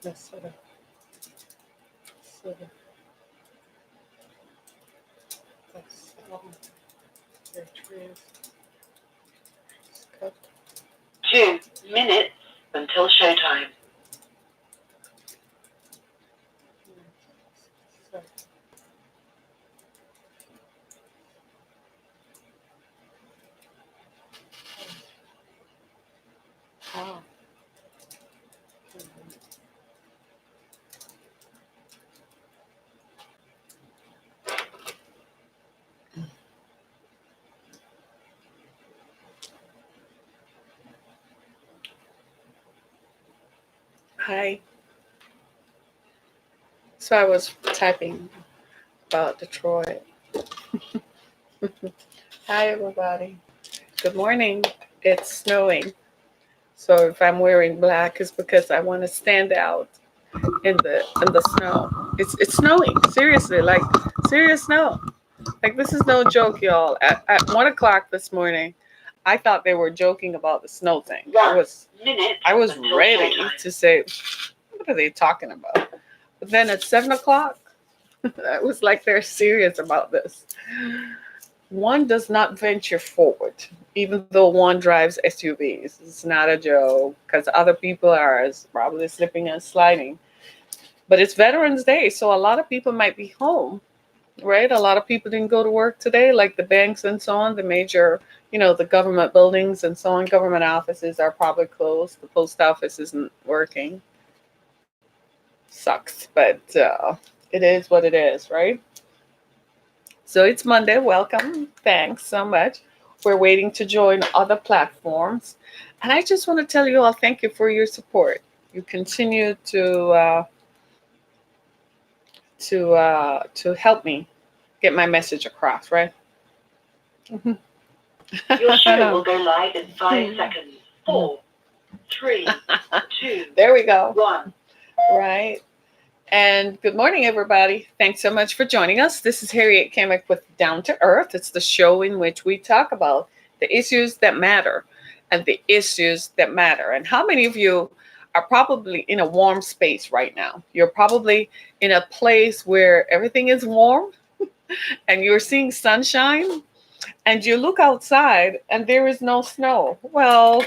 Let's sort of, that's their trees cut. 2 minutes until showtime. So, oh, hi. So I was typing about Detroit. Hi, everybody. Good morning. It's snowing. So if I'm wearing black, it's because I want to stand out in the snow. It's snowing. Seriously, like serious snow. Like this is no joke, y'all. At 1 o'clock this morning, I thought they were joking about the snow thing. I was ready to say, what are they talking about? But then at 7 o'clock, it was like they're serious about this. One does not venture forward, even though one drives SUVs. It's not a joke because other people are probably slipping and sliding. But it's Veterans Day, so a lot of people might be home, right? A lot of people didn't go to work today, like the banks and so on, the major, the government buildings and so on, government offices are probably closed. The post office isn't working. Sucks, but it is what it is, right? So it's Monday. Welcome. Thanks so much. We're waiting to join other platforms. And I just want to tell you all thank you for your support. You continue to help me get my message across, right? Your show will go live in 5 seconds. 4, 3, 2. There we go. 1. Right. And good morning, everybody. Thanks so much for joining us. This is Harriet Kamick with Down to Earth. It's the show in which we talk about the issues that matter and the issues that matter. And how many of you are probably in a warm space right now? You're probably in a place where everything is warm and you're seeing sunshine and you look outside and there is no snow. Well,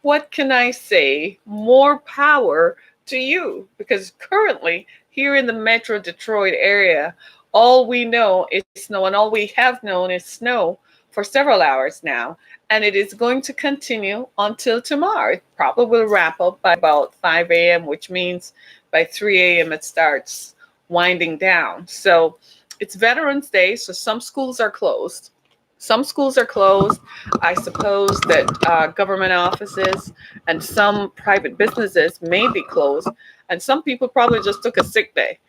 what can I say? More power to you, because currently here in the Metro Detroit area, all we know is snow, and all we have known is snow for several hours now. And it is going to continue until tomorrow. It probably will wrap up by about 5 a.m., which means by 3 a.m. it starts winding down. So it's Veterans Day, so some schools are closed. Some schools are closed. I suppose that government offices and some private businesses may be closed, and some people probably just took a sick day.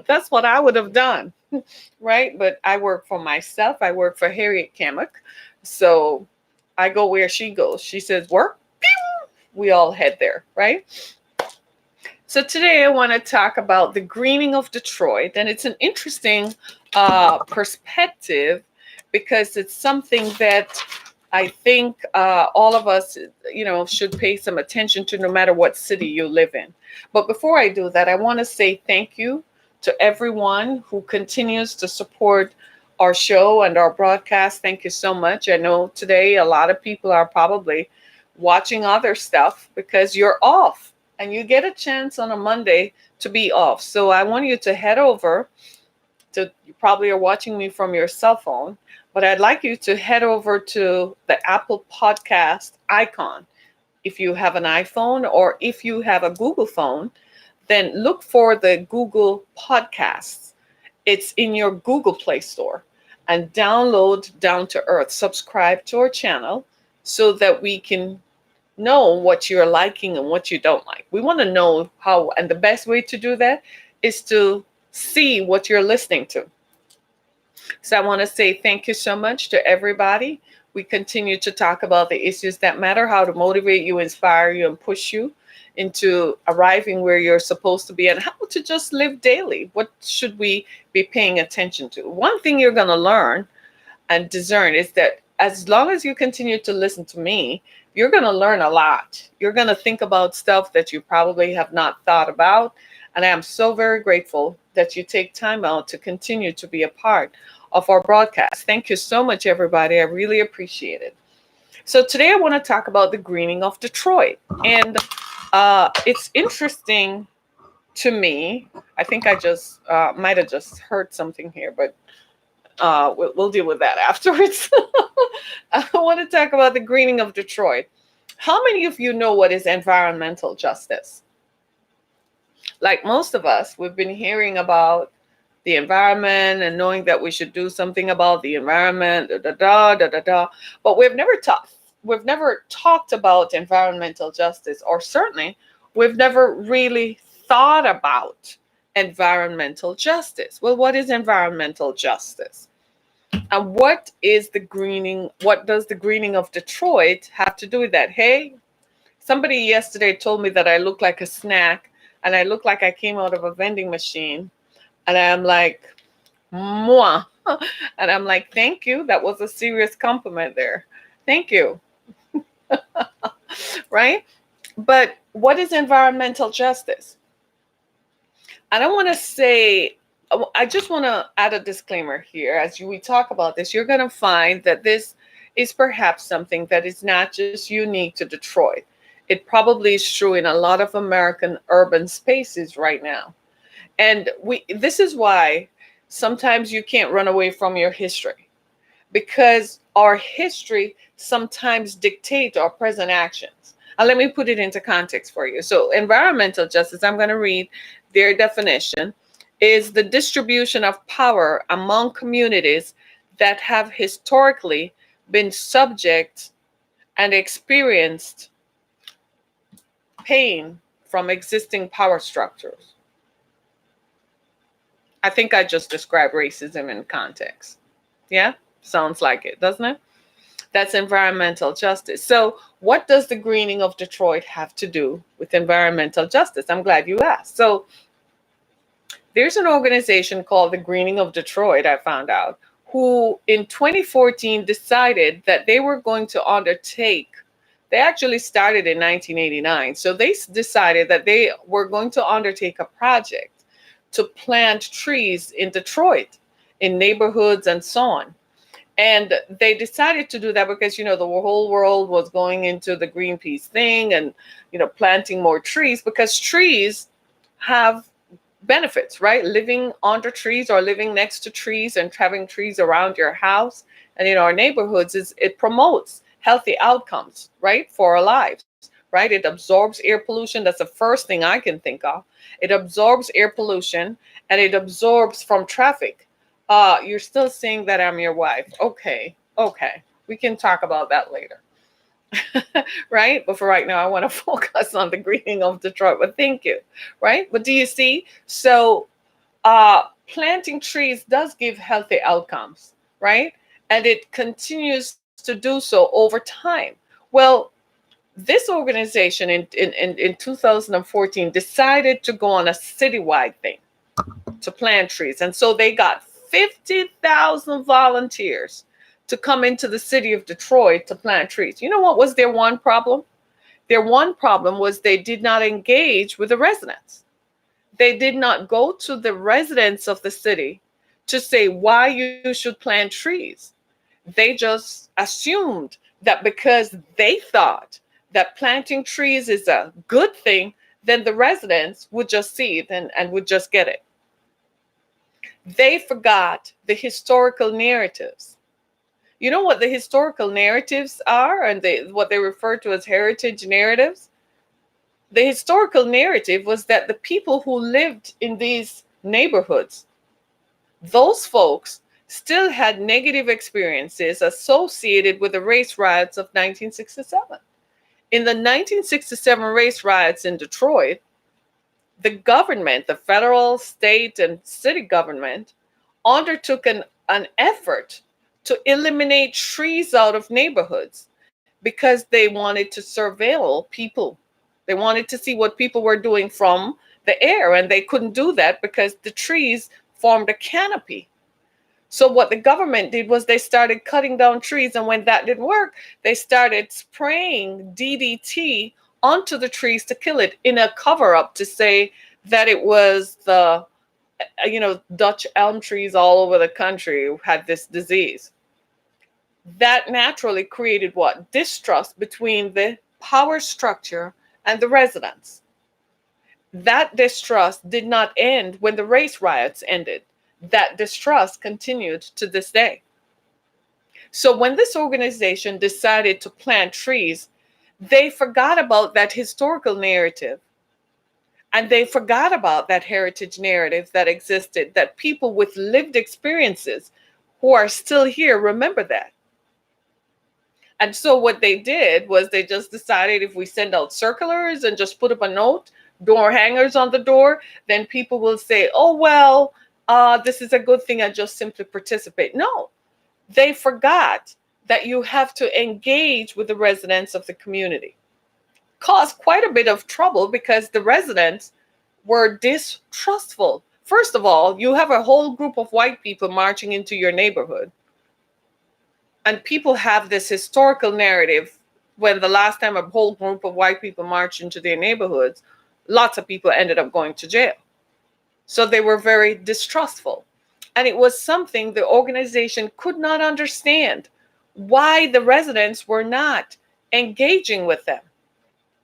That's what I would have done, right? But I work for myself. I work for Harriet Kamick. So I go where she goes. She says, work, pew, we all head there, right? So today I want to talk about the greening of Detroit, and it's an interesting perspective because it's something that I think all of us, should pay some attention to, no matter what city you live in. But before I do that, I want to say thank you to everyone who continues to support our show and our broadcast. Thank you so much. I know today a lot of people are probably watching other stuff because you're off and you get a chance on a Monday to be off. So I want you to head over you probably are watching me from your cell phone, but I'd like you to head over to the Apple Podcast icon. If you have an iPhone or if you have a Google phone, then look for the Google Podcasts. It's in your Google Play Store, and download Down to Earth. Subscribe to our channel so that we can know what you're liking and what you don't like. We want to know how, and the best way to do that is to see what you're listening to. So I want to say thank you so much to everybody. We continue to talk about the issues that matter, how to motivate you, inspire you, and push you into arriving where you're supposed to be, and how to just live daily. What should we be paying attention to? One thing you're going to learn and discern is that as long as you continue to listen to me, you're going to learn a lot. You're going to think about stuff that you probably have not thought about. And I am so very grateful that you take time out to continue to be a part of our broadcast. Thank you so much, everybody. I really appreciate it. So today I want to talk about the greening of Detroit. And it's interesting to me. I think I just might have just heard something here, but we'll deal with that afterwards. I want to talk about the greening of Detroit. How many of you know what is environmental justice? Like most of us, we've been hearing about the environment and knowing that we should do something about the environment, da da da da da da. But we've never talked about environmental justice, or certainly we've never really thought about environmental justice. Well, what is environmental justice? And what does the greening of Detroit have to do with that? Hey, somebody yesterday told me that I look like a snack and I look like I came out of a vending machine. And I'm like, moi. And I'm like, thank you. That was a serious compliment there. Thank you. Right? But what is environmental justice? And I just want to add a disclaimer here. As we talk about this, you're going to find that this is perhaps something that is not just unique to Detroit. It probably is true in a lot of American urban spaces right now. And this is why sometimes you can't run away from your history, because our history sometimes dictates our present actions. And let me put it into context for you. So environmental justice, I'm going to read their definition, is the distribution of power among communities that have historically been subject and experienced pain from existing power structures. I think I just described racism in context. Yeah, sounds like it, doesn't it? That's environmental justice. So what does the greening of Detroit have to do with environmental justice? I'm glad you asked. So there's an organization called the Greening of Detroit, I found out, who in 2014 decided that they were going to undertake, they actually started in 1989. So they decided that they were going to undertake a project to plant trees in Detroit, in neighborhoods and so on. And they decided to do that because, the whole world was going into the Greenpeace thing and, planting more trees, because trees have benefits, right? Living under trees or living next to trees and having trees around your house and in our neighborhoods, it promotes healthy outcomes, right? For our lives, right? It absorbs air pollution. That's the first thing I can think of. It absorbs air pollution and it absorbs from traffic. You're still saying that I'm your wife. Okay. We can talk about that later. Right? But for right now, I want to focus on the greening of Detroit. But thank you. Right? But do you see? So planting trees does give healthy outcomes, right? And it continues to do so over time. Well, this organization in 2014 decided to go on a citywide thing to plant trees. And so they got 50,000 volunteers to come into the city of Detroit to plant trees. You know what was their one problem? Their one problem was they did not engage with the residents. They did not go to the residents of the city to say why you should plant trees. They just assumed that because they thought that planting trees is a good thing, then the residents would just see it and would just get it. They forgot the historical narratives. You know what the historical narratives are, and what they refer to as heritage narratives? The historical narrative was that the people who lived in these neighborhoods, those folks still had negative experiences associated with the race riots of 1967. In the 1967 race riots in Detroit, the government, the federal, state, and city government, undertook an effort to eliminate trees out of neighborhoods because they wanted to surveil people. They wanted to see what people were doing from the air, and they couldn't do that because the trees formed a canopy, So what the government did was they started cutting down trees, and when that didn't work, they started spraying DDT onto the trees to kill it in a cover up to say that it was the Dutch elm trees all over the country who had this disease. That naturally created what? Distrust between the power structure and the residents. That distrust did not end when the race riots ended. That distrust continued to this day. So when this organization decided to plant trees, they forgot about that historical narrative. And they forgot about that heritage narrative that existed, that people with lived experiences who are still here remember that. And so what they did was they just decided if we send out circulars and just put up a note, door hangers on the door, then people will say, oh, well, this is a good thing. I just simply participate. No, they forgot that you have to engage with the residents of the community. Caused quite a bit of trouble because the residents were distrustful. First of all, you have a whole group of white people marching into your neighborhood. And people have this historical narrative when the last time a whole group of white people marched into their neighborhoods, lots of people ended up going to jail. So they were very distrustful. And it was something the organization could not understand, why the residents were not engaging with them.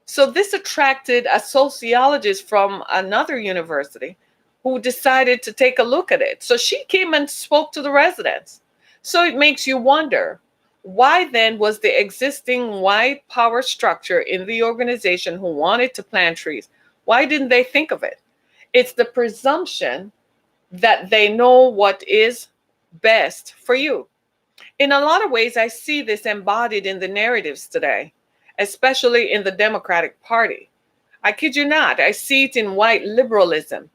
So this attracted a sociologist from another university who decided to take a look at it. So she came and spoke to the residents. So it makes you wonder, why then was the existing white power structure in the organization who wanted to plant trees, why didn't they think of it? It's the presumption that they know what is best for you. In a lot of ways, I see this embodied in the narratives today, especially in the Democratic Party. I kid you not, I see it in white liberalism.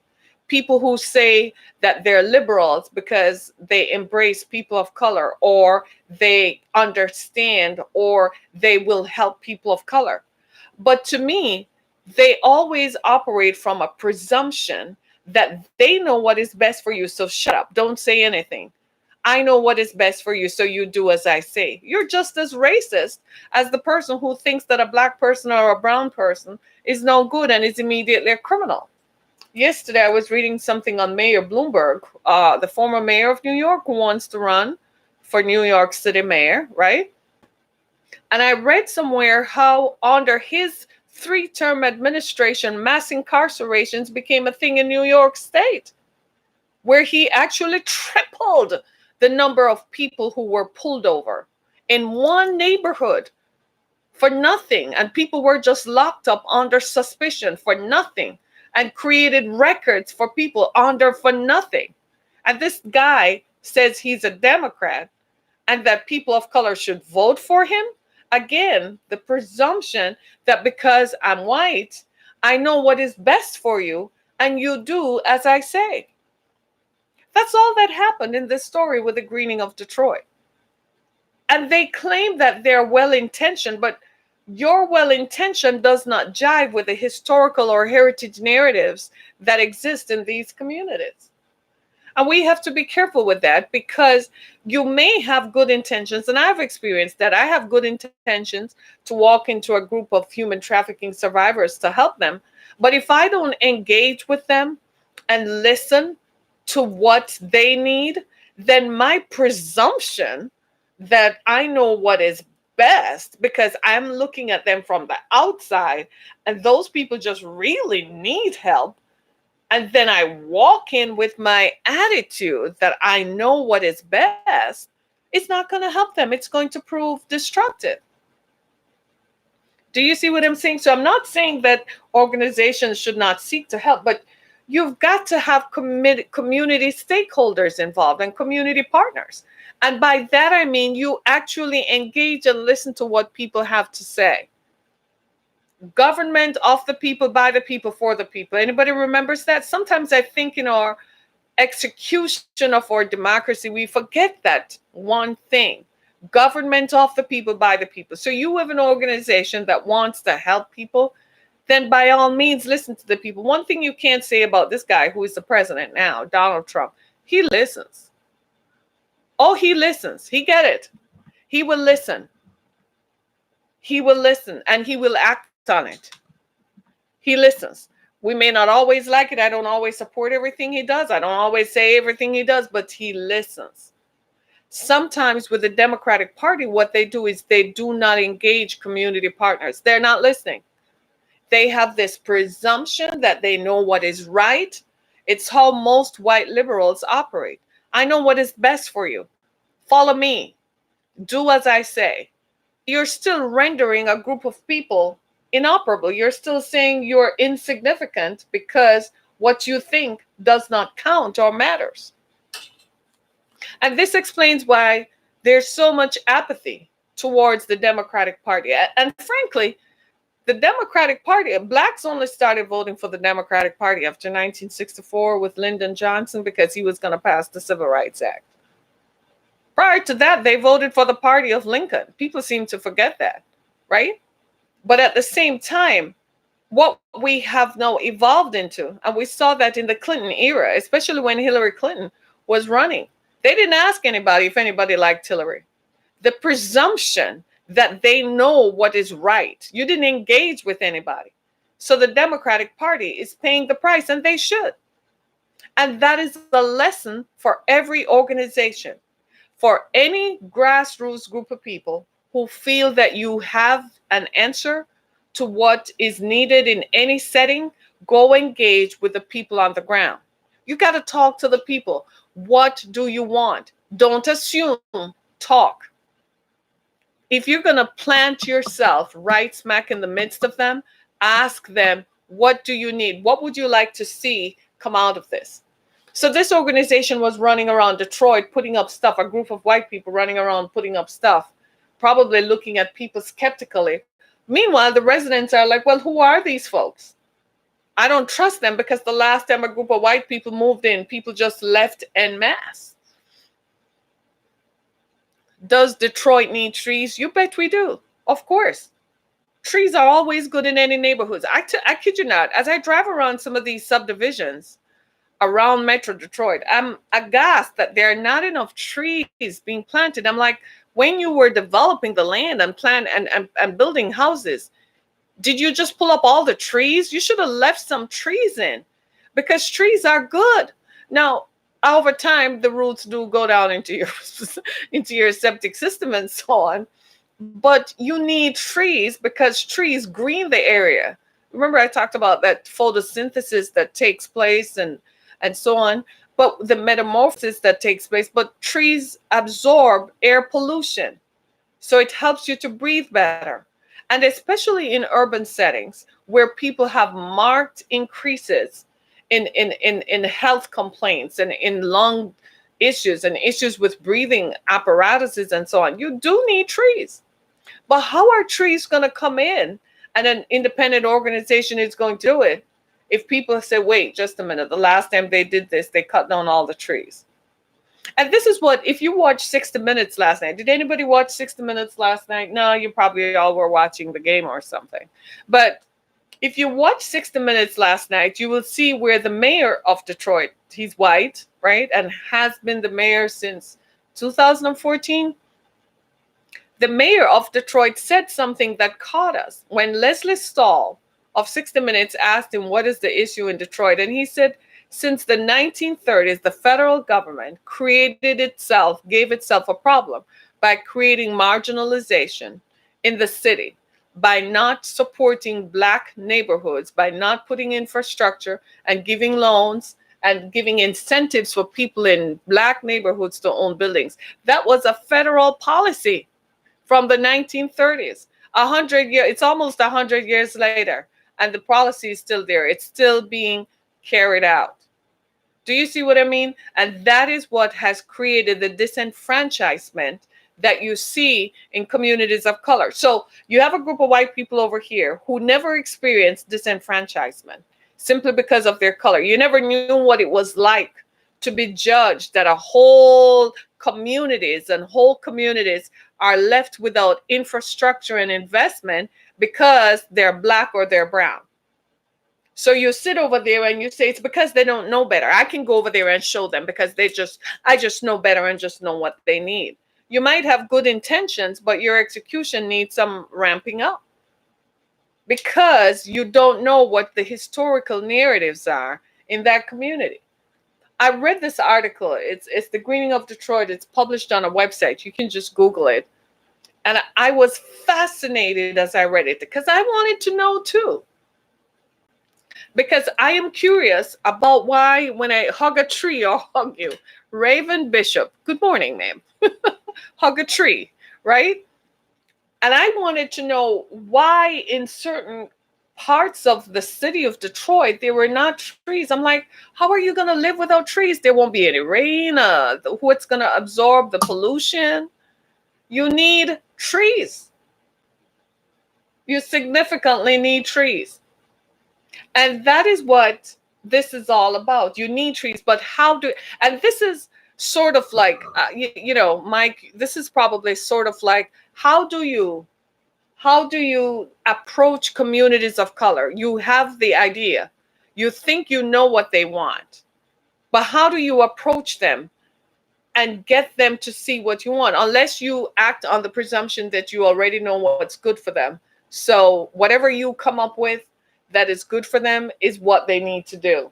People who say that they're liberals because they embrace people of color, or they understand, or they will help people of color. But to me, they always operate from a presumption that they know what is best for you. So shut up, don't say anything. I know what is best for you, so you do as I say. You're just as racist as the person who thinks that a black person or a brown person is no good and is immediately a criminal. Yesterday, I was reading something on Mayor Bloomberg, the former mayor of New York, who wants to run for New York City mayor, right? And I read somewhere how under his 3-term administration, mass incarcerations became a thing in New York State, where he actually tripled the number of people who were pulled over in one neighborhood for nothing. And people were just locked up under suspicion for nothing, and created records for people under for nothing. And this guy says he's a Democrat and that people of color should vote for him. Again, the presumption that because I'm white, I know what is best for you and you do as I say. That's all that happened in this story with the greening of Detroit. And they claim that they're well-intentioned, but your well-intention does not jive with the historical or heritage narratives that exist in these communities. And we have to be careful with that, because you may have good intentions, and I've experienced that. I have good intentions to walk into a group of human trafficking survivors to help them. But if I don't engage with them and listen to what they need, then my presumption that I know what is best, because I'm looking at them from the outside and those people just really need help, and then I walk in with my attitude that I know what is best, it's not going to help them. It's going to prove destructive. Do you see what I'm saying? So I'm not saying that organizations should not seek to help, but you've got to have community stakeholders involved and community partners. And by that, I mean you actually engage and listen to what people have to say. Government of the people, by the people, for the people. Anybody remembers that? Sometimes I think in our execution of our democracy, we forget that one thing. Government of the people, by the people. So you have an organization that wants to help people, then by all means, listen to the people. One thing you can't say about this guy who is the president now, Donald Trump, he listens. Oh, he listens. He get it. He will listen. He will listen and he will act on it. He listens. We may not always like it. I don't always support everything he does. I don't always say everything he does, but he listens. Sometimes with the Democratic Party, what they do is they do not engage community partners. They're not listening. They have this presumption that they know what is right. It's how most white liberals operate. I know what is best for you. Follow me. Do as I say. You're still rendering a group of people inoperable. You're still saying you're insignificant because what you think does not count or matters. And this explains why there's so much apathy towards the Democratic Party. And frankly, the Democratic Party, blacks only started voting for the Democratic Party after 1964 with Lyndon Johnson because he was going to pass the Civil Rights Act. Prior to that, they voted for the party of Lincoln. People seem to forget that, right? But at the same time, what we have now evolved into, and we saw that in the Clinton era, especially when Hillary Clinton was running, they didn't ask anybody if anybody liked Hillary. The presumption that they know what is right. You didn't engage with anybody. So the Democratic Party is paying the price, and they should. And that is the lesson for every organization. For any grassroots group of people who feel that you have an answer to what is needed in any setting, go engage with the people on the ground. You got to talk to the people. What do you want? Don't assume, talk. If you're going to plant yourself right smack in the midst of them, ask them, what do you need? What would you like to see come out of this? So this organization was running around Detroit, putting up stuff, a group of white people running around, putting up stuff, probably looking at people skeptically. Meanwhile, the residents are like, well, who are these folks? I don't trust them because the last time a group of white people moved in, people just left en masse. Does Detroit need trees? You bet we do. Of course. Trees are always good in any neighborhoods. I kid you not. As I drive around some of these subdivisions around Metro Detroit, I'm aghast that there are not enough trees being planted. I'm like, when you were developing the land and building houses, did you just pull up all the trees? You should have left some trees in because trees are good. Now, over time, the roots do go down into your septic system and so on. But you need trees because trees green the area. Remember, I talked about that photosynthesis that takes place and so on. But the metamorphosis that takes place, but trees absorb air pollution. So it helps you to breathe better. And especially in urban settings where people have marked increases in health complaints and in lung issues and issues with breathing apparatuses and so on, you do need trees. But how are trees going to come in and an independent organization is going to do it if people say, wait, just a minute, the last time they did this, they cut down all the trees? And this is what, if you watched 60 Minutes last night, did anybody watch 60 Minutes last night? No, you probably all were watching the game or something. But if you watch 60 Minutes last night, you will see where the mayor of Detroit, he's white, right? And has been the mayor since 2014. The mayor of Detroit said something that caught us when Leslie Stahl of 60 Minutes asked him, what is the issue in Detroit? And he said, since the 1930s, the federal government gave itself a problem by creating marginalization in the city, by not supporting Black neighborhoods, by not putting infrastructure and giving loans and giving incentives for people in Black neighborhoods to own buildings. That was a federal policy from the 1930s. 100 years, it's almost 100 years later, and the policy is still there. It's still being carried out. Do you see what I mean? And that is what has created the disenfranchisement that you see in communities of color. So you have a group of white people over here who never experienced disenfranchisement simply because of their color. You never knew what it was like to be judged that whole communities are left without infrastructure and investment because they're Black or they're brown. So you sit over there and you say it's because they don't know better. I can go over there and show them because I just know better and just know what they need. You might have good intentions, but your execution needs some ramping up because you don't know what the historical narratives are in that community. I read this article. It's the Greening of Detroit. It's published on a website. You can just Google it. And I was fascinated as I read it because I wanted to know too. Because I am curious about why when I hug a tree or hug you, Raven Bishop, good morning, ma'am, hug a tree, right? And I wanted to know why in certain parts of the city of Detroit there were not trees. I'm like, how are you going to live without trees? There won't be any rain. What's going to absorb the pollution? You need trees. You significantly need trees. And that is what this is all about. You need trees, but and this is sort of like, Mike, this is probably sort of like, how do you approach communities of color? You have the idea. You think you know what they want, but how do you approach them and get them to see what you want? Unless you act on the presumption that you already know what's good for them. So whatever you come up with that is good for them is what they need to do.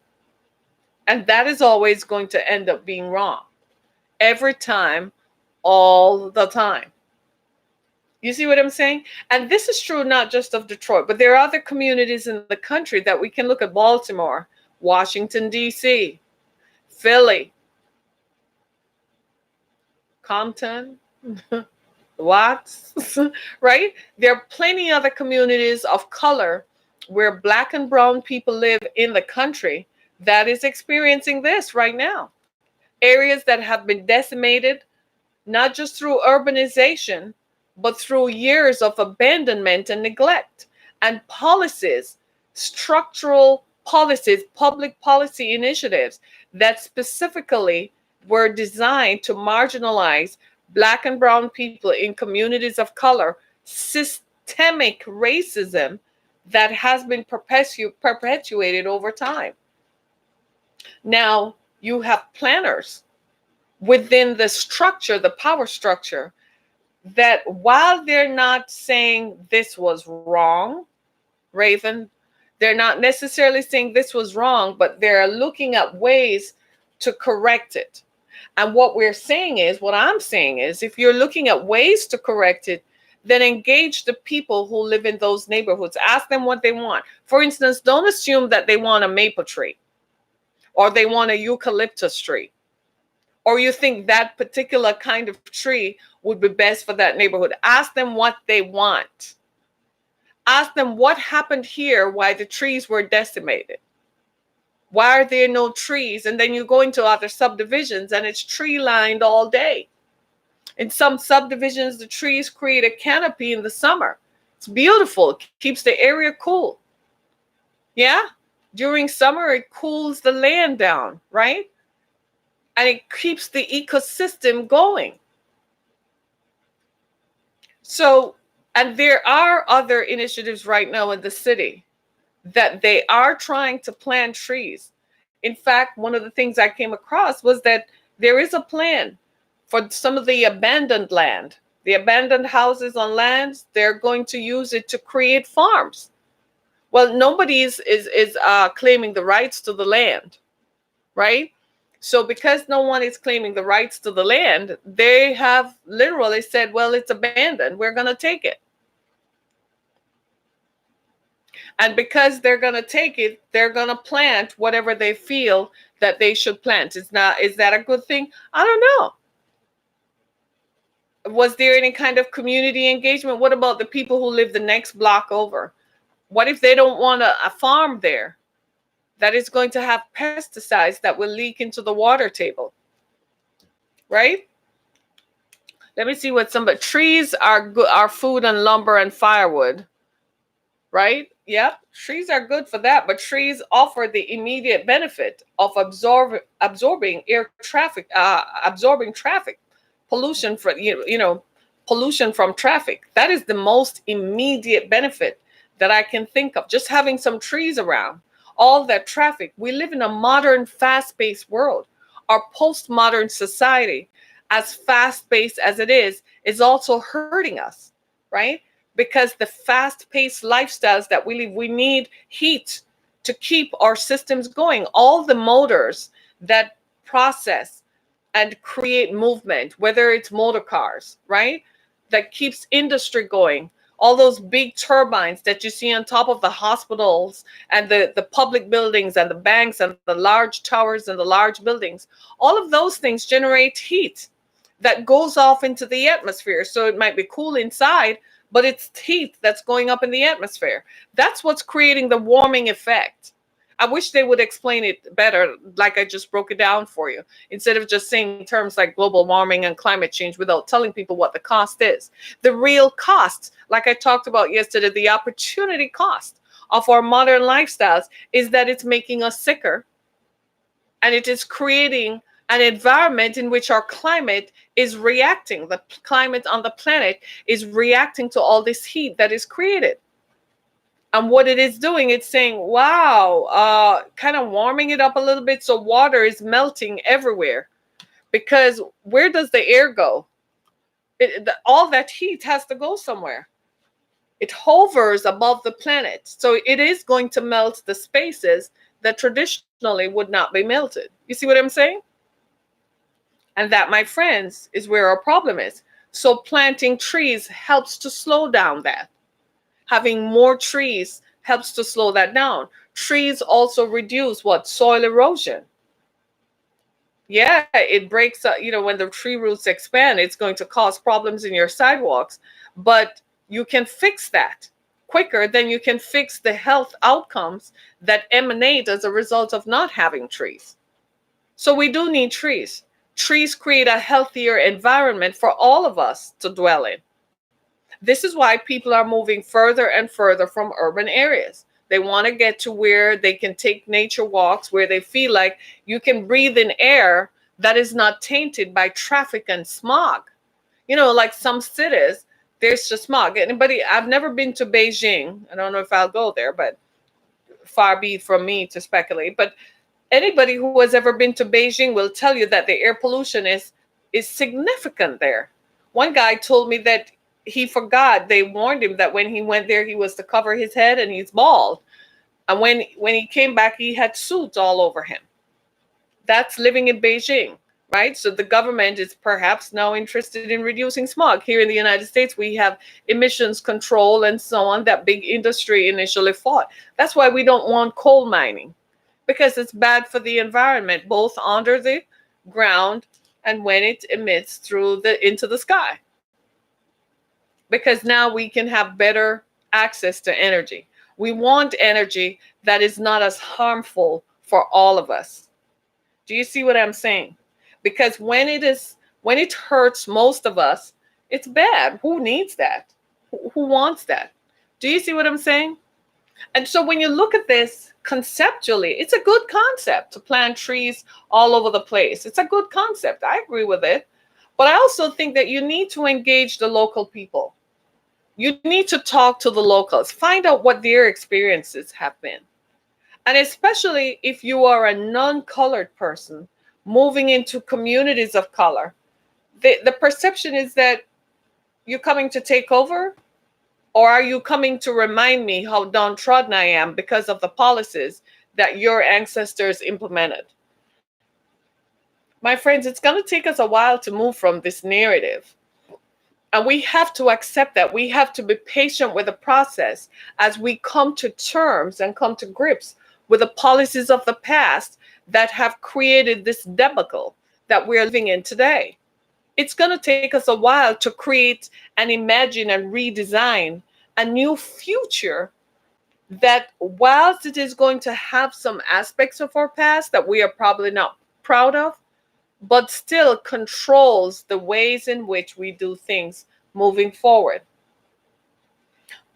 And that is always going to end up being wrong. Every time, all the time. You see what I'm saying? And this is true not just of Detroit, but there are other communities in the country that we can look at: Baltimore, Washington, D.C., Philly, Compton, Watts, right? There are plenty other communities of color where Black and brown people live in the country that is experiencing this right now. Areas that have been decimated, not just through urbanization, but through years of abandonment and neglect, and policies, structural policies, public policy initiatives that specifically were designed to marginalize Black and brown people in communities of color. Systemic racism that has been perpetuated over time. Now, you have planners within the structure, the power structure, that while they're not saying this was wrong, Raven, they're not necessarily saying this was wrong, but they're looking at ways to correct it. And what I'm saying is, if you're looking at ways to correct it, then engage the people who live in those neighborhoods. Ask them what they want. For instance, don't assume that they want a maple tree or they want a eucalyptus tree, or you think that particular kind of tree would be best for that neighborhood. Ask them what they want. Ask them what happened here, why the trees were decimated. Why are there no trees? And then you go into other subdivisions and it's tree lined all day. In some subdivisions, the trees create a canopy in the summer. It's beautiful. It keeps the area cool. Yeah? During summer, it cools the land down, right? And it keeps the ecosystem going. So, and there are other initiatives right now in the city that they are trying to plant trees. In fact, one of the things I came across was that there is a plan for some of the abandoned land, the abandoned houses on lands. They're going to use it to create farms. Well, nobody is claiming the rights to the land, right? So because no one is claiming the rights to the land, they have literally said, well, it's abandoned. We're going to take it. And because they're going to take it, they're going to plant whatever they feel that they should plant. Is that a good thing? I don't know. Was there any kind of community engagement? What about the people who live the next block over? What if they don't want a farm there that is going to have pesticides that will leak into the water table? Right? Let me see what trees are good, are food and lumber and firewood. Right? Yep, trees are good for that, but trees offer the immediate benefit of absorbing air traffic, absorbing traffic pollution from pollution from traffic. That is the most immediate benefit that I can think of. Just having some trees around. all that traffic. We live in a modern, fast-paced world. Our postmodern society, as fast-paced as it is also hurting us, right? Because the fast-paced lifestyles that we live, we need heat to keep our systems going. All the motors that process and create movement, whether it's motor cars, right? That keeps industry going. All those big turbines that you see on top of the hospitals and the public buildings and the banks and the large towers and the large buildings, all of those things generate heat that goes off into the atmosphere. So it might be cool inside, but it's heat that's going up in the atmosphere. That's what's creating the warming effect. I wish they would explain it better, like I just broke it down for you, instead of just saying terms like global warming and climate change without telling people what the cost is. The real cost, like I talked about yesterday, the opportunity cost of our modern lifestyles is that it's making us sicker, and it is creating an environment in which our climate is reacting. The climate on the planet is reacting to all this heat that is created. And what it is doing, it's saying, wow, kind of warming it up a little bit. So water is melting everywhere. Because where does the air go? All that heat has to go somewhere. It hovers above the planet. So it is going to melt the spaces that traditionally would not be melted. You see what I'm saying? And that, my friends, is where our problem is. So planting trees helps to slow down that. Having more trees helps to slow that down. Trees also reduce what? Soil erosion. Yeah, it breaks up, when the tree roots expand, it's going to cause problems in your sidewalks. But you can fix that quicker than you can fix the health outcomes that emanate as a result of not having trees. So we do need trees. Trees create a healthier environment for all of us to dwell in. This is why people are moving further and further from urban areas. They want to get to where they can take nature walks, where they feel like you can breathe in air that is not tainted by traffic and smog. Like some cities, there's just smog. I've never been to Beijing. I don't know if I'll go there, but far be it from me to speculate. But anybody who has ever been to Beijing will tell you that the air pollution is significant there. One guy told me that he forgot. They warned him that when he went there, he was to cover his head, and he's bald. And when he came back, he had soot all over him. That's living in Beijing, right? So the government is perhaps now interested in reducing smog. Here in the United States, we have emissions control and so on that big industry initially fought. That's why we don't want coal mining, because it's bad for the environment, both under the ground and when it emits into the sky. Because now we can have better access to energy. We want energy that is not as harmful for all of us. Do you see what I'm saying? Because when it hurts most of us, it's bad. Who needs that? Who wants that? Do you see what I'm saying? And so when you look at this conceptually, it's a good concept to plant trees all over the place. It's a good concept. I agree with it. But I also think that you need to engage the local people. You need to talk to the locals, find out what their experiences have been. And especially if you are a non-colored person moving into communities of color, the perception is that you're coming to take over, or are you coming to remind me how downtrodden I am because of the policies that your ancestors implemented? My friends, it's going to take us a while to move from this narrative. And we have to accept that. We have to be patient with the process as we come to terms and come to grips with the policies of the past that have created this debacle that we're living in today. It's going to take us a while to create and imagine and redesign a new future that, whilst it is going to have some aspects of our past that we are probably not proud of, but still controls the ways in which we do things moving forward.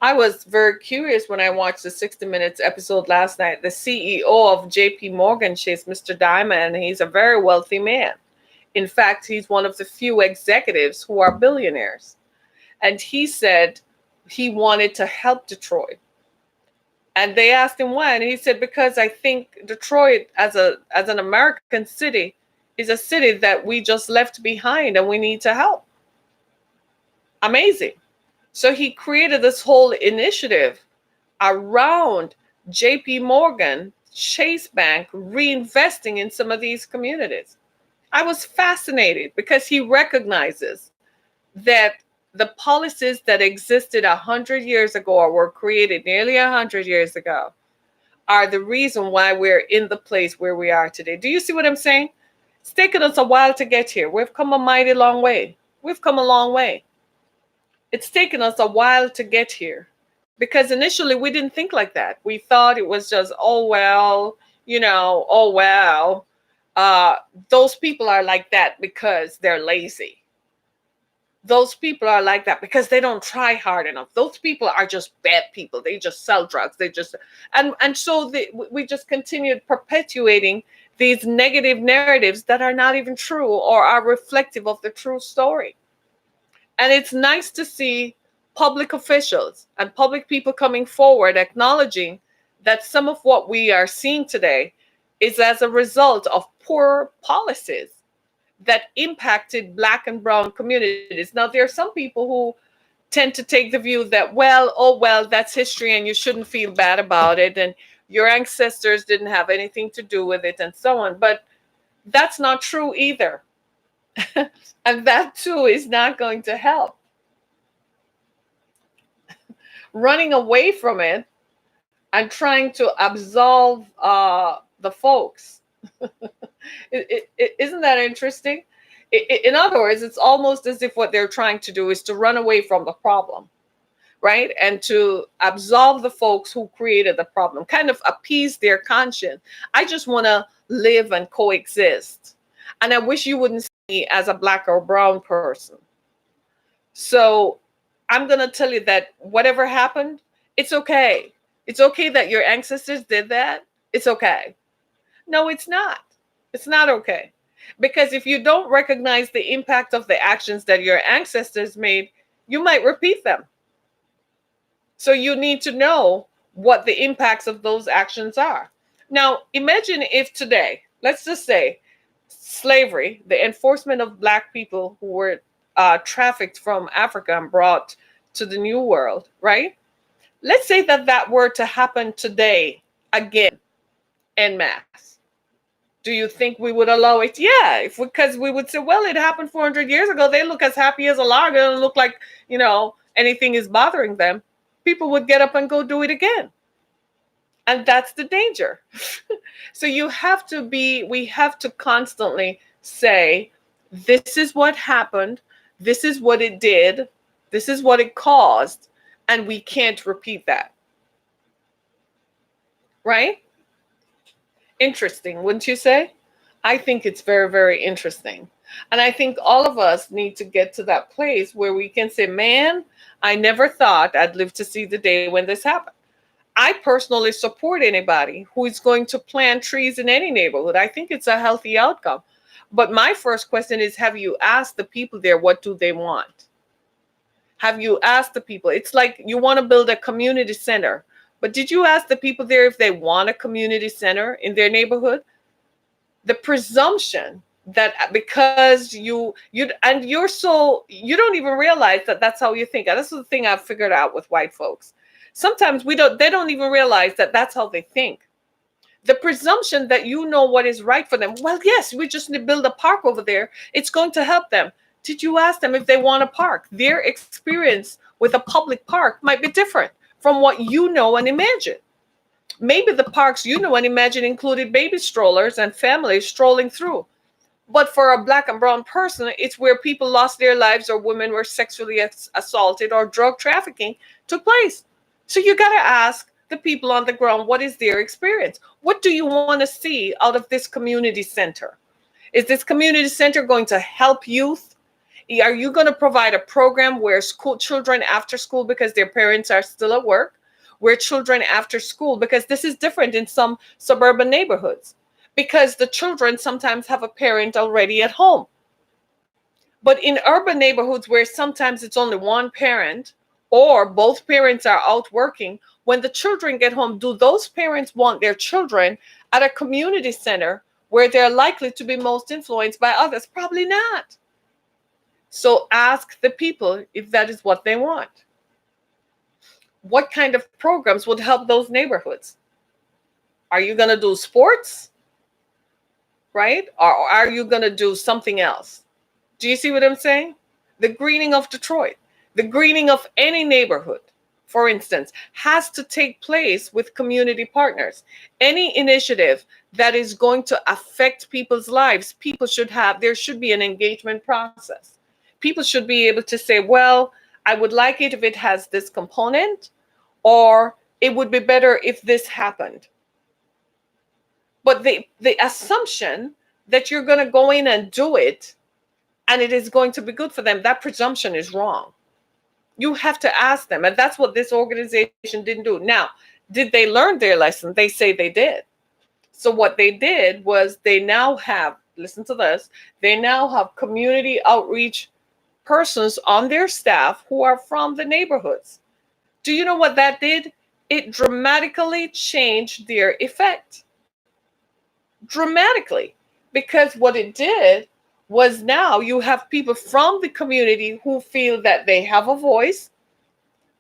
I was very curious when I watched the 60 Minutes episode last night. The CEO of JP Morgan Chase, Mr. Diamond, he's a very wealthy man. In fact, he's one of the few executives who are billionaires. And he said he wanted to help Detroit. And they asked him why, and he said, because I think Detroit as an American city is a city that we just left behind and we need to help. Amazing. So he created this whole initiative around JP Morgan, Chase Bank, reinvesting in some of these communities. I was fascinated because he recognizes that the policies that existed 100 years ago or were created nearly 100 years ago are the reason why we're in the place where we are today. Do you see what I'm saying? It's taken us a while to get here. We've come a mighty long way. We've come a long way. It's taken us a while to get here because initially we didn't think like that. We thought it was just, oh, well, oh, well, those people are like that because they're lazy. Those people are like that because they don't try hard enough. Those people are just bad people. They just sell drugs. They just, and so we just continued perpetuating these negative narratives that are not even true or are reflective of the true story. And it's nice to see public officials and public people coming forward acknowledging that some of what we are seeing today is as a result of poor policies that impacted Black and brown communities. Now, there are some people who tend to take the view that, well, oh, well, that's history and you shouldn't feel bad about it. And your ancestors didn't have anything to do with it and so on. But that's not true either. And that too is not going to help. Running away from it and trying to absolve the folks. Isn't that interesting? In other words, it's almost as if what they're trying to do is to run away from the problem, right? And to absolve the folks who created the problem, kind of appease their conscience. I just want to live and coexist. And I wish you wouldn't see me as a Black or brown person. So I'm going to tell you that whatever happened, it's okay. It's okay that your ancestors did that. It's okay. No, it's not. It's not okay. Because if you don't recognize the impact of the actions that your ancestors made, you might repeat them. So you need to know what the impacts of those actions are. Now, imagine if today, let's just say, slavery, the enforcement of Black people who were trafficked from Africa and brought to the New World, right? Let's say that were to happen today again en masse. Do you think we would allow it? Yeah, because we would say, well, it happened 400 years ago. They look as happy as a lark. It doesn't look like, anything is bothering them. People would get up and go do it again. And that's the danger. So we have to constantly say, this is what happened. This is what it did. This is what it caused. And we can't repeat that. Right? Interesting, wouldn't you say? I think it's very, very interesting. And I think all of us need to get to that place where we can say, man, I never thought I'd live to see the day when this happened. I personally support anybody who is going to plant trees in any neighborhood. I think it's a healthy outcome. But my first question is, have you asked the people there what do they want? Have you asked the people? It's like you want to build a community center. But did you ask the people there if they want a community center in their neighborhood? The presumption that because you don't even realize that that's how you think. And this is the thing I've figured out with white folks. Sometimes they don't even realize that that's how they think. The presumption that you know what is right for them. Well, yes, we just need to build a park over there. It's going to help them. Did you ask them if they want a park? Their experience with a public park might be different from what you know and imagine. Maybe the parks you know and imagine included baby strollers and families strolling through. But for a Black and brown person, it's where people lost their lives or women were sexually assaulted or drug trafficking took place. So you got to ask the people on the ground, what is their experience? What do you want to see out of this community center? Is this community center going to help youth? Are you going to provide a program where children after school, because their parents are still at work, where children after school, because this is different in some suburban neighborhoods, because the children sometimes have a parent already at home. But in urban neighborhoods where sometimes it's only one parent or both parents are out working, When the children get home, do those parents want their children at a community center where they're likely to be most influenced by others? Probably not. So ask the people if that is what they want. What kind of programs would help those neighborhoods? Are you going to do sports? Right? Or are you going to do something else? Do you see what I'm saying? The greening of Detroit, the greening of any neighborhood, for instance, has to take place with community partners. Any initiative that is going to affect people's lives, there should be an engagement process. People should be able to say, well, I would like it if it has this component, or it would be better if this happened. But the assumption that you're going to go in and do it and it is going to be good for them, that presumption is wrong. You have to ask them. And that's what this organization didn't do. Now, did they learn their lesson? They say they did. So what they did was they now have, listen to this, they now have community outreach persons on their staff who are from the neighborhoods. Do you know what that did? It dramatically changed their effect. Dramatically. Because what it did was now you have people from the community who feel that they have a voice,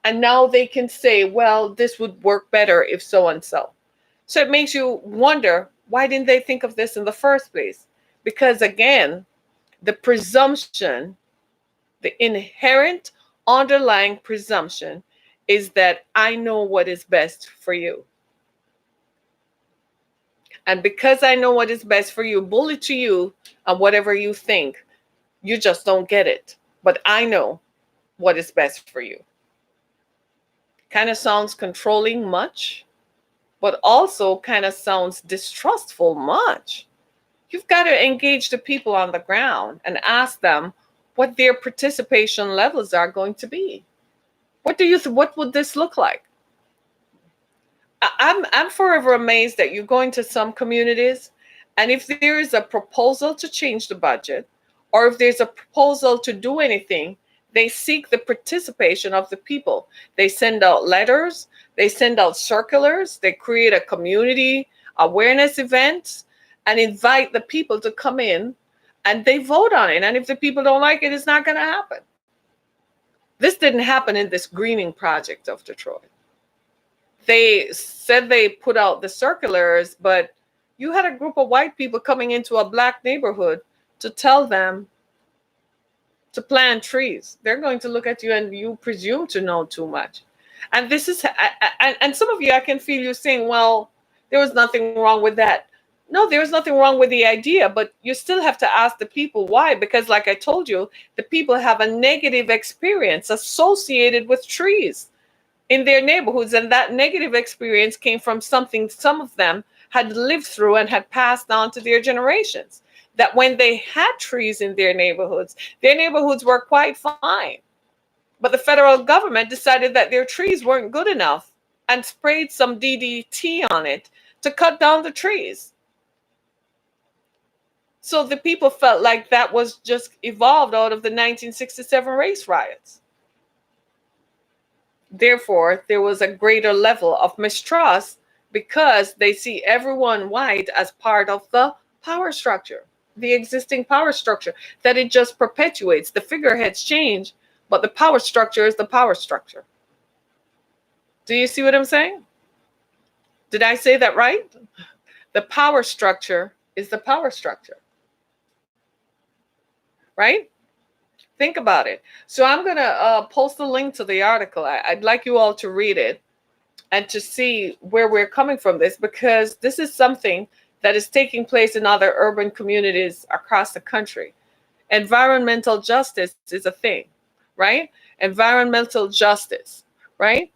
and now they can say, well, this would work better if so and so. So it makes you wonder, why didn't they think of this in the first place? Because again, the presumption, the inherent underlying presumption is that I know what is best for you. And because I know what is best for you, bully to you and whatever you think, you just don't get it. But I know what is best for you. Kind of sounds controlling much, but also kind of sounds distrustful much. You've got to engage the people on the ground and ask them what their participation levels are going to be. What would this look like? I'm forever amazed that you go into some communities, and if there is a proposal to change the budget, or if there's a proposal to do anything, they seek the participation of the people. They send out letters, they send out circulars, they create a community awareness event and invite the people to come in, and they vote on it. And if the people don't like it, it's not going to happen. This didn't happen in this greening project of Detroit. They said they put out the circulars, but you had a group of white people coming into a black neighborhood to tell them to plant trees. They're going to look at you and you presume to know too much. And this is, and some of you, I can feel you saying, well, there was nothing wrong with that. No, there was nothing wrong with the idea, but you still have to ask the people why. Because like I told you, the people have a negative experience associated with trees in their neighborhoods. And that negative experience came from something some of them had lived through and had passed on to their generations. That when they had trees in their neighborhoods were quite fine. But the federal government decided that their trees weren't good enough and sprayed some DDT on it to cut down the trees. So the people felt like that was just evolved out of the 1967 race riots. Therefore, there was a greater level of mistrust because they see everyone white as part of the power structure, the existing power structure, that it just perpetuates. The figureheads change, but the power structure is the power structure. Do you see what I'm saying? Did I say that right? The power structure is the power structure. Right? Think about it. So I'm going to post a link to the article. I'd like you all to read it and to see where we're coming from this, because this is something that is taking place in other urban communities across the country. Environmental justice is a thing, right? Environmental justice, right?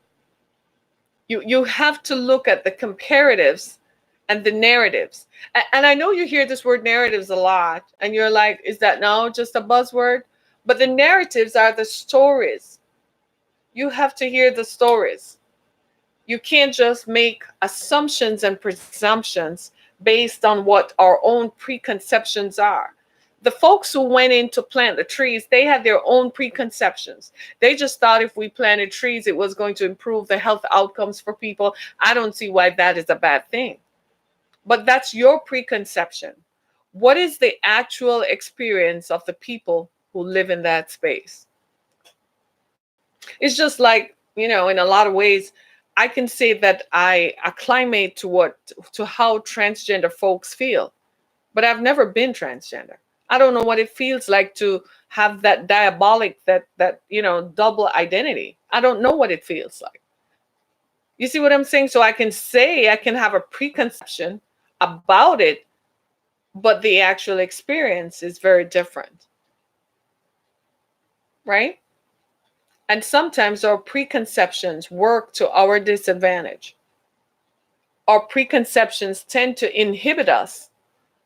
You have to look at the comparatives and the narratives. And I know you hear this word narratives a lot, and you're like, is that now just a buzzword? But the narratives are the stories. You have to hear the stories. You can't just make assumptions and presumptions based on what our own preconceptions are. The folks who went in to plant the trees, they had their own preconceptions. They just thought if we planted trees, it was going to improve the health outcomes for people. I don't see why that is a bad thing. But that's your preconception. What is the actual experience of the people who live in that space? It's just like, in a lot of ways, I can say that I acclimate to how transgender folks feel, but I've never been transgender. I don't know what it feels like to have that diabolic, that double identity. I don't know what it feels like. You see what I'm saying? So I can have a preconception about it, but the actual experience is very different. Right? And sometimes our preconceptions work to our disadvantage. Our preconceptions tend to inhibit us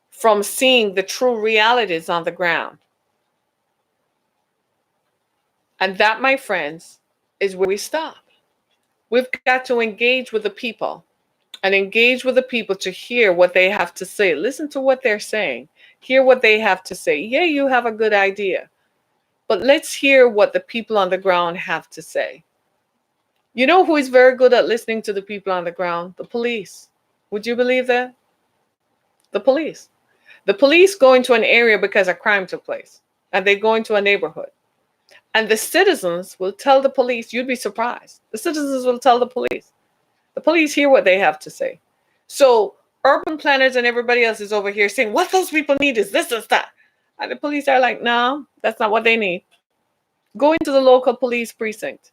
from seeing the true realities on the ground. And that, my friends, is where we stop. We've got to engage with the people and engage with the people to hear what they have to say. Listen to what they're saying. Hear what they have to say. Yeah, you have a good idea, but let's hear what the people on the ground have to say. You know who is very good at listening to the people on the ground? The police. Would you believe that? The police. The police go into an area because a crime took place, and they go into a neighborhood. And the citizens will tell the police, you'd be surprised. The citizens will tell the police. The police hear what they have to say. So urban planners and everybody else is over here saying, what those people need is this and that. And the police are like, no, that's not what they need. Go into the local police precinct.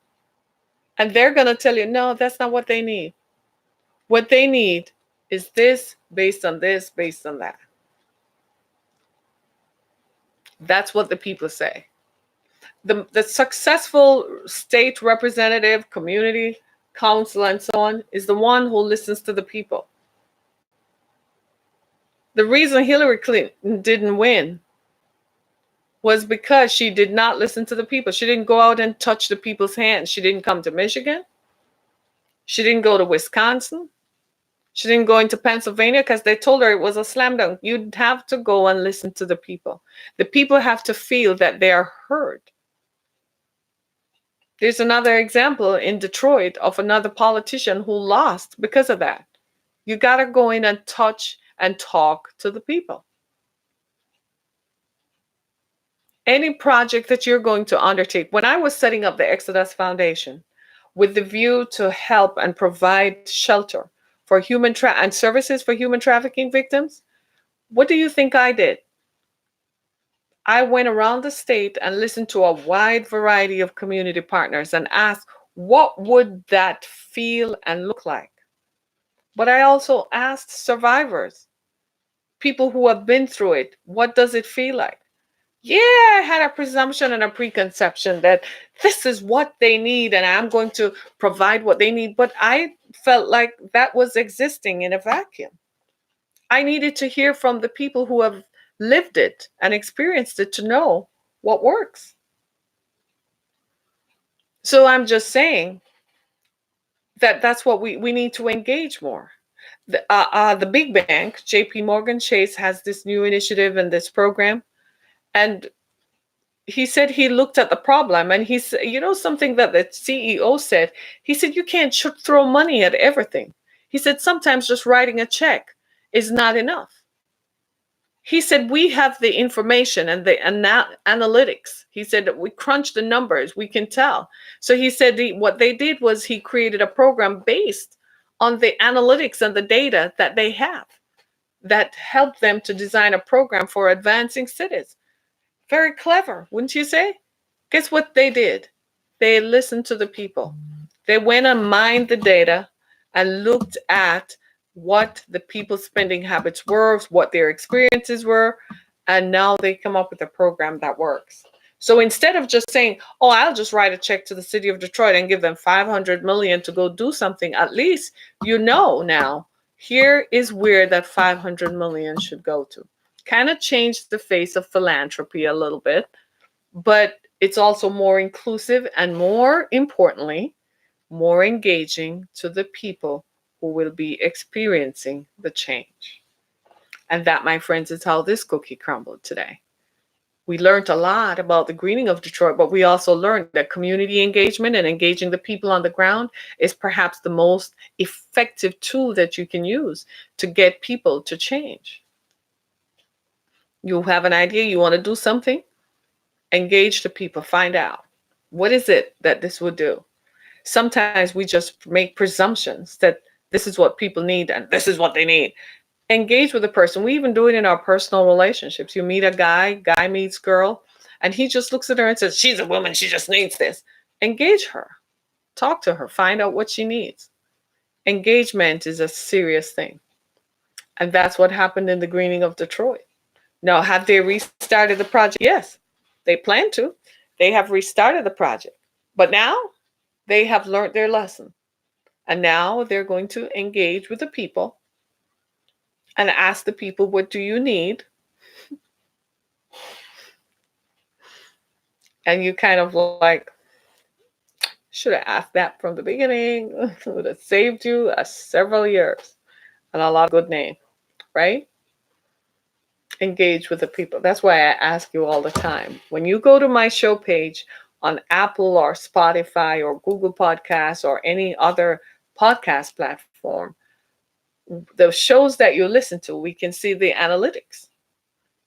And they're going to tell you, no, that's not what they need. What they need is this, based on that. That's what the people say. The successful state representative, community council, and so on is the one who listens to the people. The reason Hillary Clinton didn't win was because she did not listen to the people. She didn't go out and touch the people's hands. She didn't come to Michigan. She didn't go to Wisconsin. She didn't go into Pennsylvania because they told her it was a slam dunk. You'd have to go and listen to the people. The people have to feel that they are heard. There's another example in Detroit of another politician who lost because of that. You got to go in and touch and talk to the people. Any project that you're going to undertake, when I was setting up the Exodus Foundation with the view to help and provide shelter for and services for human trafficking victims, what do you think I did? I went around the state and listened to a wide variety of community partners and asked, what would that feel and look like? But I also asked survivors, people who have been through it, what does it feel like? Yeah, I had a presumption and a preconception that this is what they need and I'm going to provide what they need. But I felt like that was existing in a vacuum. I needed to hear from the people who have lived it and experienced it to know what works. So I'm just saying that that's what we need to engage more. The big bank, JP Morgan Chase, has this new initiative and this program. And he said he looked at the problem and he said, something that the CEO said, he said, you can't throw money at everything. He said, sometimes just writing a check is not enough. He said, we have the information and the analytics. He said that we crunch the numbers, we can tell. So he said what they did was he created a program based on the analytics and the data that they have that helped them to design a program for advancing cities. Very clever, wouldn't you say? Guess what they did? They listened to the people. They went and mined the data and looked at what the people's spending habits were, what their experiences were, and now they come up with a program that works. So instead of just saying, oh, I'll just write a check to the city of Detroit and give them $500 million to go do something, at least now, here is where that $500 million should go to. Kind of changed the face of philanthropy a little bit, but it's also more inclusive and, more importantly, more engaging to the people who will be experiencing the change. And that, my friends, is how this cookie crumbled today. We learned a lot about the greening of Detroit, but we also learned that community engagement and engaging the people on the ground is perhaps the most effective tool that you can use to get people to change. You have an idea, you want to do something, engage the people, find out what is it that this would do. Sometimes we just make presumptions that this is what people need and this is what they need. Engage with a person. We even do it in our personal relationships. You meet a guy meets girl, and he just looks at her and says, she's a woman, she just needs this. Engage her. Talk to her. Find out what she needs. Engagement is a serious thing. And that's what happened in the greening of Detroit. Now, have they restarted the project? Yes, they plan to. They have restarted the project. But now they have learned their lesson. And now they're going to engage with the people and ask the people, what do you need? And you kind of like, should have asked that from the beginning. It would have saved you several years and a lot of good name, right? Engage with the people. That's why I ask you all the time. When you go to my show page on Apple or Spotify or Google Podcasts or any other podcast platform, the shows that you listen to, we can see the analytics.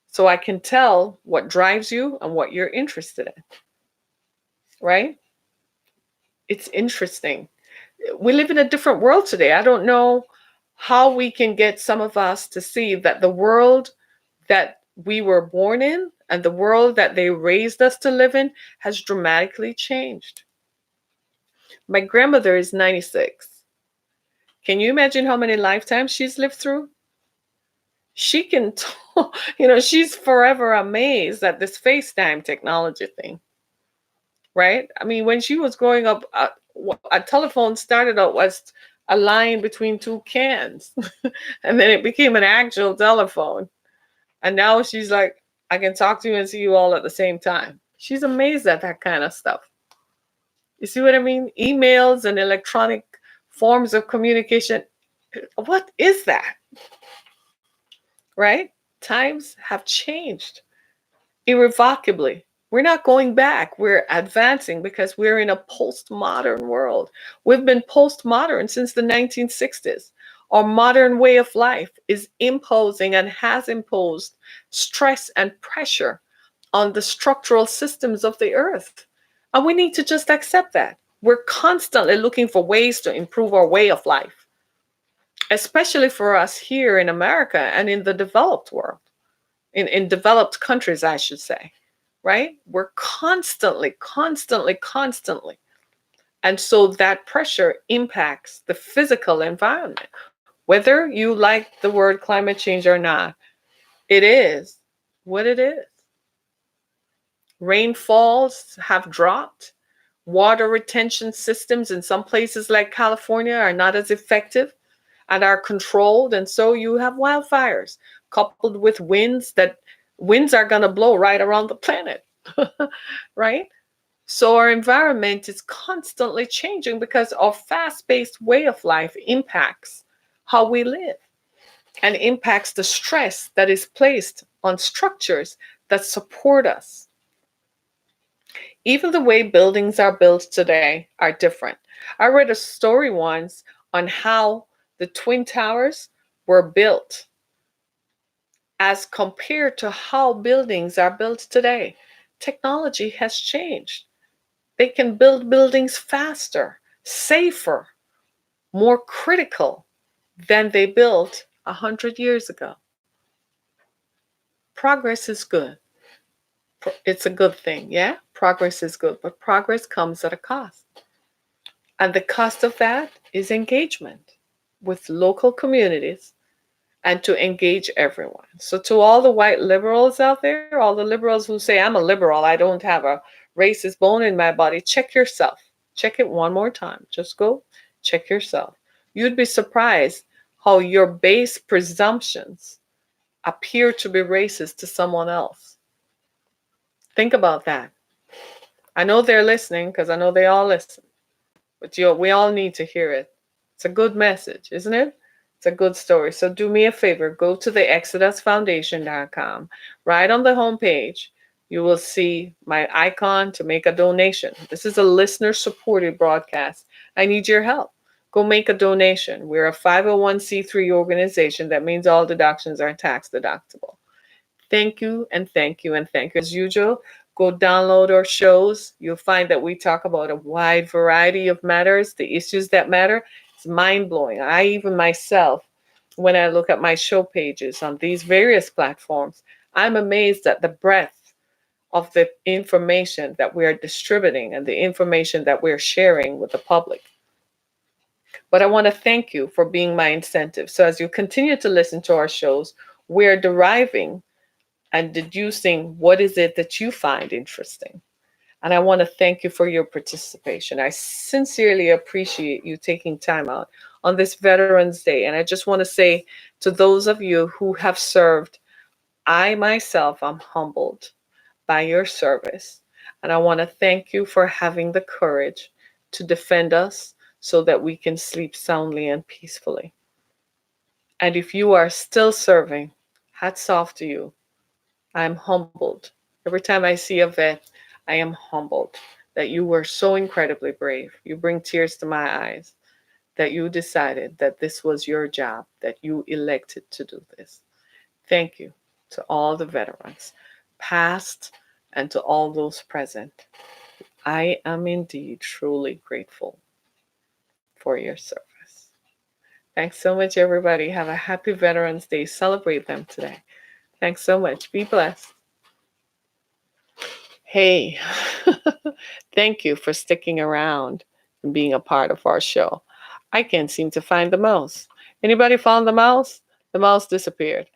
So I can tell what drives you and what you're interested in, right? It's interesting. We live in a different world today. I don't know how we can get some of us to see that the world that we were born in and the world that they raised us to live in has dramatically changed. My grandmother is 96. Can you imagine how many lifetimes she's lived through? She can, she's forever amazed at this FaceTime technology thing, right? I mean, when she was growing up, a telephone started out as a line between two cans, and then it became an actual telephone. And now she's like, I can talk to you and see you all at the same time. She's amazed at that kind of stuff. You see what I mean? Emails and electronic forms of communication. What is that? Right? Times have changed irrevocably. We're not going back. We're advancing because we're in a postmodern world. We've been postmodern since the 1960s. Our modern way of life is imposing and has imposed stress and pressure on the structural systems of the earth. And we need to just accept that. We're constantly looking for ways to improve our way of life, especially for us here in America and in the developed world, in developed countries, I should say, right? We're constantly. And so that pressure impacts the physical environment. Whether you like the word climate change or not, it is what it is. Rainfalls have dropped. Water retention systems in some places like California are not as effective and are controlled. And so you have wildfires coupled with winds are going to blow right around the planet, right? So our environment is constantly changing because our fast-paced way of life impacts how we live and impacts the stress that is placed on structures that support us. Even the way buildings are built today are different. I read a story once on how the Twin Towers were built as compared to how buildings are built today. Technology has changed. They can build buildings faster, safer, more critical than they built 100 years ago. Progress is good. It's a good thing, yeah? Progress is good, but progress comes at a cost. And the cost of that is engagement with local communities and to engage everyone. So to all the white liberals out there, all the liberals who say, I'm a liberal, I don't have a racist bone in my body, check yourself. Check it one more time. Just go check yourself. You'd be surprised how your base presumptions appear to be racist to someone else. Think about that. I know they're listening because I know they all listen. But we all need to hear it. It's a good message, isn't it? It's a good story. So do me a favor. Go to the ExodusFoundation.com. Right on the homepage, you will see my icon to make a donation. This is a listener supported broadcast. I need your help. Go make a donation. We're a 501c3 organization. That means all deductions are tax deductible. Thank you and thank you and thank you. As usual, go download our shows. You'll find that we talk about a wide variety of matters, the issues that matter. It's mind blowing. I even myself, when I look at my show pages on these various platforms, I'm amazed at the breadth of the information that we are distributing and the information that we're sharing with the public. But I want to thank you for being my incentive. So as you continue to listen to our shows, we're deriving and deducing what is it that you find interesting. And I want to thank you for your participation. I sincerely appreciate you taking time out on this Veterans Day. And I just want to say to those of you who have served, I myself am humbled by your service. And I want to thank you for having the courage to defend us so that we can sleep soundly and peacefully. And if you are still serving, hats off to you. I'm humbled. Every time I see a vet, I am humbled that you were so incredibly brave. You bring tears to my eyes that you decided that this was your job, that you elected to do this. Thank you to all the veterans, past and to all those present. I am indeed truly grateful for your service. Thanks so much, everybody. Have a happy Veterans Day. Celebrate them today. Thanks so much. Be blessed. Hey, thank you for sticking around and being a part of our show. I can't seem to find the mouse. Anybody found the mouse? The mouse disappeared.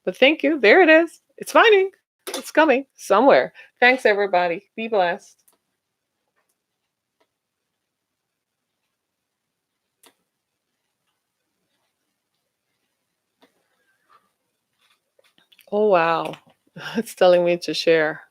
But thank you. There it is. It's finding. It's coming somewhere. Thanks, everybody. Be blessed. Oh, wow. It's telling me to share.